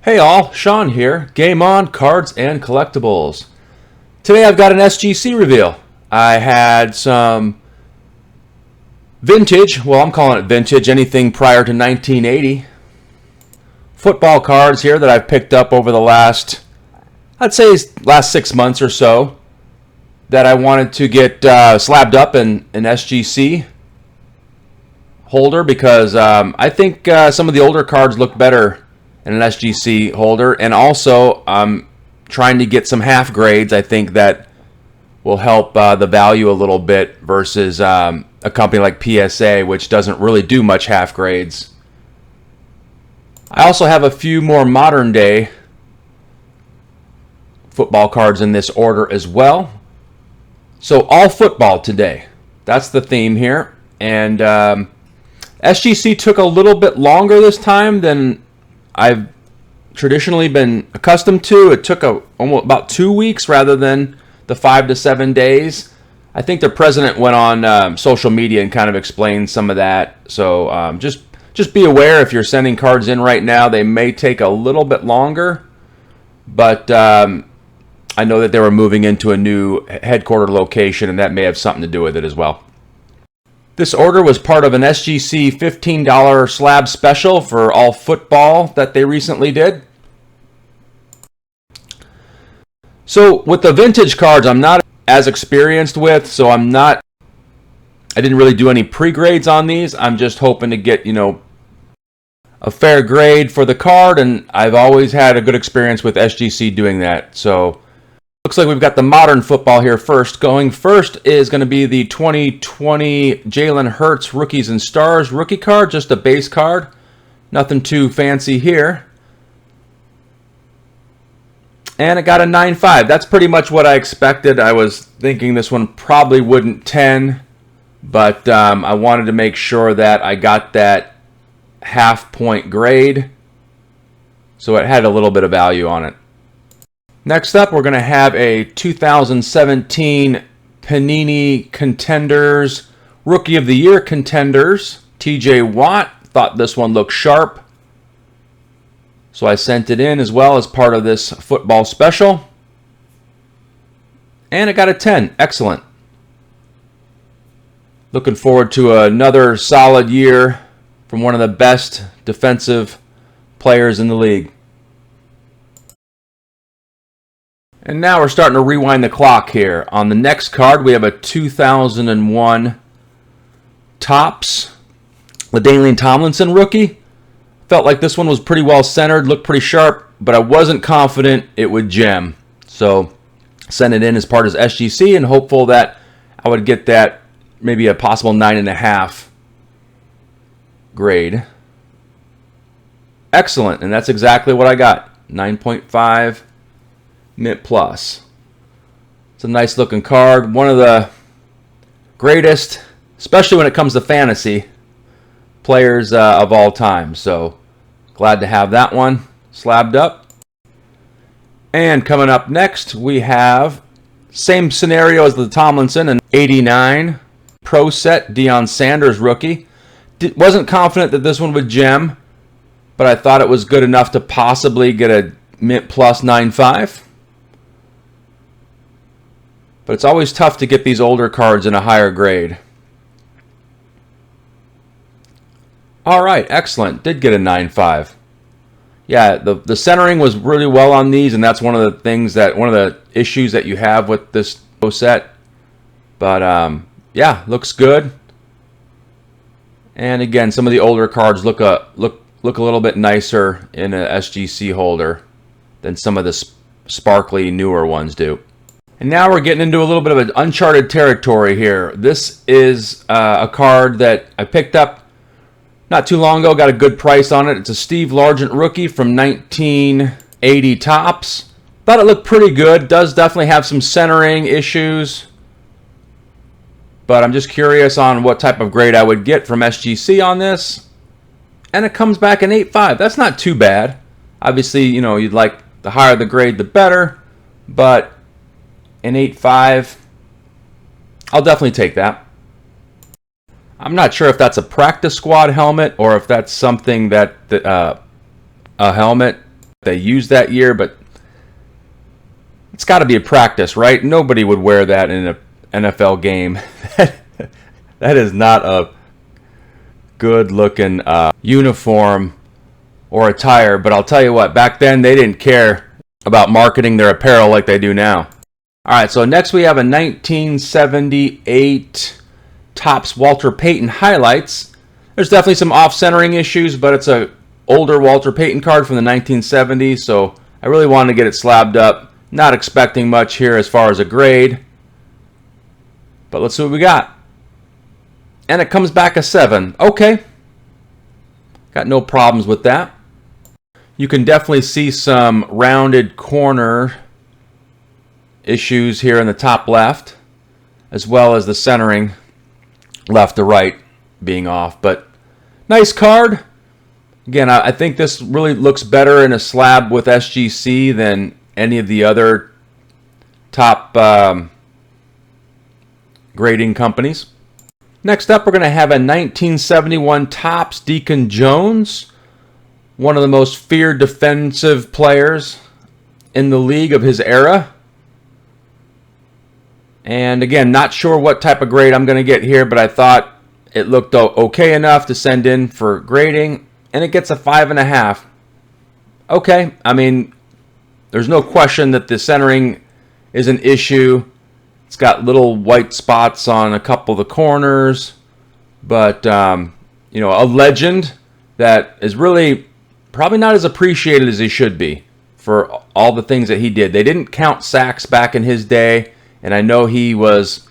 Hey all, Sean here, Game On, Cards and Collectibles. Today I've got an SGC reveal. I had some vintage, well I'm calling it vintage, anything prior to 1980, football cards here that I've picked up over the last 6 months or so that I wanted to get slabbed up in an SGC holder because I think some of the older cards look better in an SGC holder, and also I'm trying to get some half grades. I think that will help the value a little bit versus a company like PSA, which doesn't really do much half grades. I also have a few more modern day football cards in this order as well. So all football today. That's the theme here. And SGC took a little bit longer this time than I've traditionally been accustomed to. It took almost about 2 weeks rather than the 5 to 7 days. I think the president went on social media and kind of explained some of that. So just be aware if you're sending cards in right now, they may take a little bit longer. But I know that they were moving into a new headquarter location, and that may have something to do with it as well. This order was part of an SGC $15 slab special for all football that they recently did. So with the vintage cards, I'm not as experienced with, so I didn't really do any pre-grades on these. I'm just hoping to get, a fair grade for the card, and I've always had a good experience with SGC doing that. So looks like we've got the modern football here first. Going first is going to be the 2020 Jalen Hurts Rookies and Stars rookie card, just a base card. Nothing too fancy here. And it got a 9.5. That's pretty much what I expected. I was thinking this one probably wouldn't 10, but I wanted to make sure that I got that half-point grade, so it had a little bit of value on it. Next up, we're going to have a 2017 Panini Contenders Rookie of the Year Contenders. TJ Watt. Thought this one looked sharp, so I sent it in as well as part of this football special. And it got a 10. Excellent. Looking forward to another solid year from one of the best defensive players in the league. And now we're starting to rewind the clock here. On the next card, we have a 2001 Topps LaDainian Tomlinson rookie. Felt like this one was pretty well centered, looked pretty sharp, but I wasn't confident it would gem. So sent it in as part of SGC and hopeful that I would get that maybe a possible 9.5 grade. Excellent, and that's exactly what I got. 9.5. Mint Plus. It's a nice looking card. One of the greatest, especially when it comes to fantasy, players of all time. So glad to have that one slabbed up. And coming up next, we have same scenario as the Tomlinson, an 89 Pro Set Deion Sanders rookie. Wasn't confident that this one would gem, but I thought it was good enough to possibly get a Mint Plus 9.5. But it's always tough to get these older cards in a higher grade. All right, excellent. Did get a 9.5. Yeah, the centering was really well on these, and that's one of the issues that you have with this set. But yeah, looks good. And again, some of the older cards look a little bit nicer in a SGC holder than some of the sparkly newer ones do. And now we're getting into a little bit of an uncharted territory here. This is a card that I picked up not too long ago, got a good price on it. It's a Steve Largent rookie from 1980 Topps. Thought it looked pretty good. Does definitely have some centering issues, but I'm just curious on what type of grade I would get from SGC on this. And it comes back an 8.5. That's not too bad. Obviously, you'd like the higher the grade, the better, but an 8.5, I'll definitely take that. I'm not sure if that's a practice squad helmet or if that's something that a helmet they used that year, but it's got to be a practice, right? Nobody would wear that in an NFL game. That is not a good-looking uniform or attire, but I'll tell you what, back then they didn't care about marketing their apparel like they do now. All right, so next we have a 1978 Topps Walter Payton Highlights. There's definitely some off-centering issues, but it's a older Walter Payton card from the 1970s, so I really wanted to get it slabbed up. Not expecting much here as far as a grade, but let's see what we got. And it comes back a 7. Okay. Got no problems with that. You can definitely see some rounded corner issues here in the top left, as well as the centering left to right being off. But nice card. Again, I think this really looks better in a slab with SGC than any of the other top grading companies. Next up, we're going to have a 1971 Topps Deacon Jones, one of the most feared defensive players in the league of his era. And again, not sure what type of grade I'm going to get here, but I thought it looked okay enough to send in for grading, and it gets a 5.5. Okay, I mean, there's no question that the centering is an issue. It's got little white spots on a couple of the corners, but you know, a legend that is really probably not as appreciated as he should be for all the things that he did. They didn't count sacks back in his day, and I know he was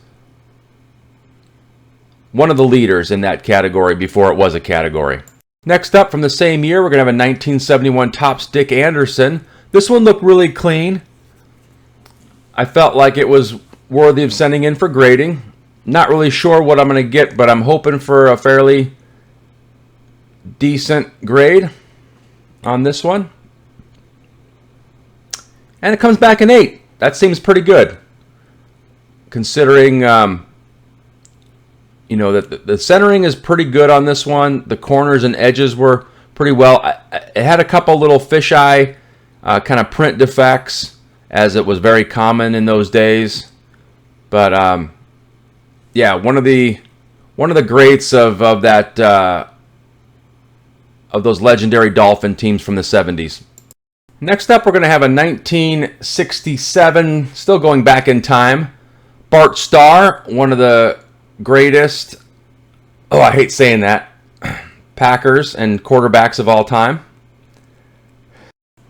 one of the leaders in that category before it was a category. Next up, from the same year, we're going to have a 1971 Topps Dick Anderson. This one looked really clean. I felt like it was worthy of sending in for grading. Not really sure what I'm going to get, but I'm hoping for a fairly decent grade on this one. And it comes back an 8. That seems pretty good, considering you know, that the centering is pretty good on this one. The corners and edges were pretty well. It had a couple little fisheye kind of print defects, as it was very common in those days. But yeah, one of the greats of that of those legendary Dolphin teams from the 70s. Next up, we're going to have a 1967, still going back in time, Bart Starr, one of the greatest, oh, I hate saying that, Packers and quarterbacks of all time.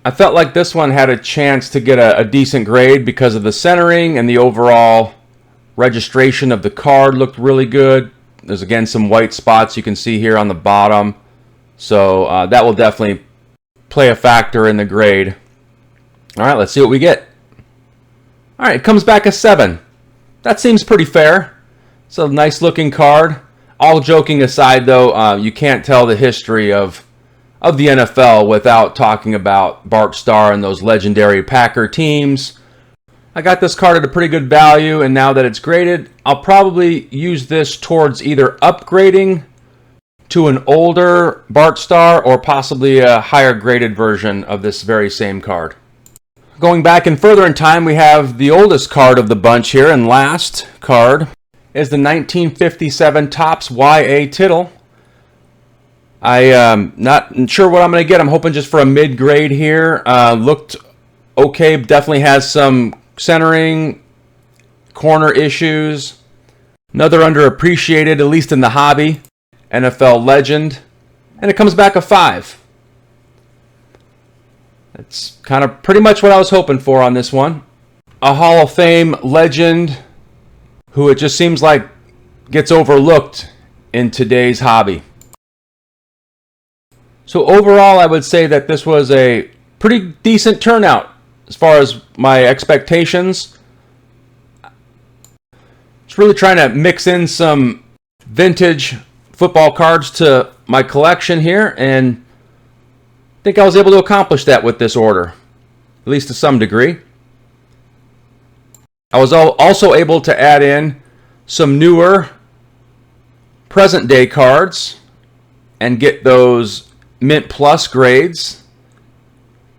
I felt like this one had a chance to get a decent grade because of the centering, and the overall registration of the card looked really good. There's again some white spots you can see here on the bottom, so that will definitely play a factor in the grade. All right, let's see what we get. All right, it comes back a 7. That seems pretty fair. It's a nice looking card. All joking aside, though, you can't tell the history of the NFL without talking about Bart Starr and those legendary Packer teams. I got this card at a pretty good value, and now that it's graded, I'll probably use this towards either upgrading to an older Bart Starr or possibly a higher graded version of this very same card. Going back and further in time, we have the oldest card of the bunch here, and last card is the 1957 Topps Y.A. Tittle. I'm not sure what I'm going to get. I'm hoping just for a mid-grade here. Looked okay, definitely has some centering, corner issues. Another underappreciated, at least in the hobby, NFL legend. And it comes back a 5. That's kind of pretty much what I was hoping for on this one. A Hall of Fame legend who it just seems like gets overlooked in today's hobby. So overall, I would say that this was a pretty decent turnout as far as my expectations. Just really trying to mix in some vintage football cards to my collection here, and I think I was able to accomplish that with this order, at least to some degree. I was also able to add in some newer present-day cards and get those Mint Plus grades.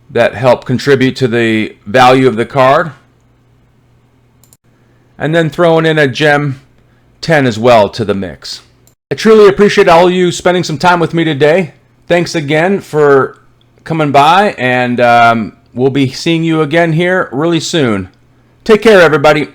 that help contribute to the value of the card. And then throwing in a gem 10 as well to the mix. I truly appreciate all of you spending some time with me today. Thanks again for coming by, and we'll be seeing you again here really soon. Take care, everybody.